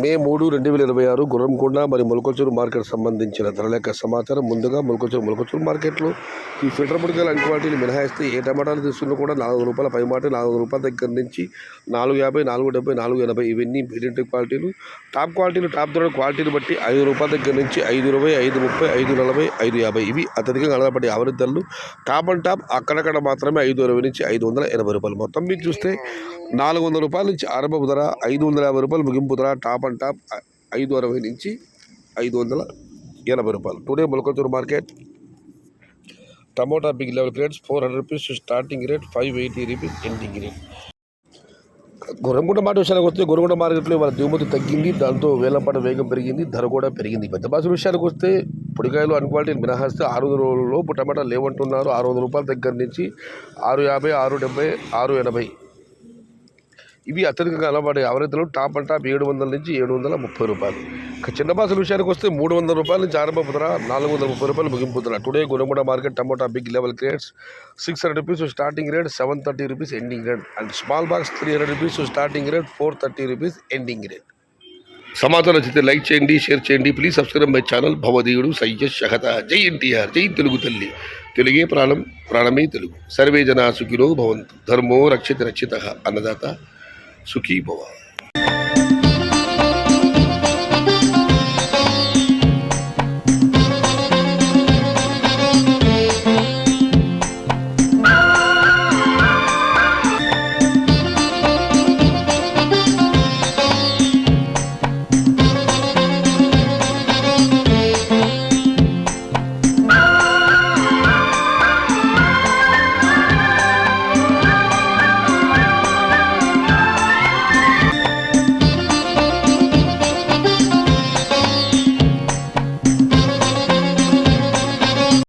మే 3, 2026 గుర్రంకొండ మరియు మొలకొచ్చూరు మార్కెట్ సంబంధించిన ధరల యొక్క సమాచారం. ముందుగా మొలకొచ్చూరు మార్కెట్లో ఈ ఫిల్టర్ ముడికాయలు అన్ని క్వాలిటీలు మినహాయిస్తే ఏ టమాటాలు తీసుకున్నా కూడా ₹4 పై మాట, ₹4 దగ్గర నుంచి ₹450, ₹470, ₹480 ఇవన్నీ మీడియం క్వాలిటీలు. టాప్ క్వాలిటీలు టాప్ ధర క్వాలిటీని బట్టి ₹5 దగ్గర నుంచి ₹5.20, ₹5.30, ₹5.40, ₹5.50 ఇవి అత్యధికంగా ఆధారపడే యావరేజ్ ధరలు. టాప్ అండ్ టాప్ అక్కడక్కడ మాత్రమే ₹520 నుంచి ₹580. మొత్తం మీరు చూస్తే ₹400 నుంచి ఆరంభపు ధర, ₹550 ముగింపు ధర. టాప్ అండ్ టాప్ ₹560 నుంచి ₹580. Today Molakochuru market tomato big level grades ₹400 starting rate, ₹580 ending rate. Gurramkonda market విషయానికి వస్తే గుర్రంకొండ మార్కెట్లో వాళ్ళ దిగుమతి తగ్గింది, దాంతో వేలంపాట వేగం పెరిగింది, ధర కూడా పెరిగింది. పెద్ద బాసుల విషయానికి వస్తే పొడికాయలు అన్ని క్వాలిటీలు మినహాయిస్తే ₹600 లోపు టమాటా లేవంటున్నారు. ₹600 దగ్గర నుంచి ₹650, ₹670, ₹680 ఇవి అత్యధికంగా అలవాడే యావరేజ్లు. టాప్ అండ్ టాప్ ₹700 నుంచి ₹730. చిన్న బాసుల విషయానికి వస్తే ₹300 నుంచి ఆరంభపు ధర, ₹430 ముగింపు ధర. Today Gurramkonda market tomato big level grades ₹600 starting rate, ₹730 ending rate. And small box ₹300 starting rate, ₹430 ending rate. సమాచారం నచ్చితే లైక్ చేయండి, షేర్ చేయండి. Please subscribe my channel. భవదీయుడు సయ్యద్ షహత. జై ఎన్టీఆర్, జై తెలుగు తల్లి. తెలుగే ప్రాణం, ప్రాణమే తెలుగు. సర్వే జనా సుఖినో భవంతు. ధర్మో రక్షిత రక్షితః. అన్నదాత సుఖీ భవ.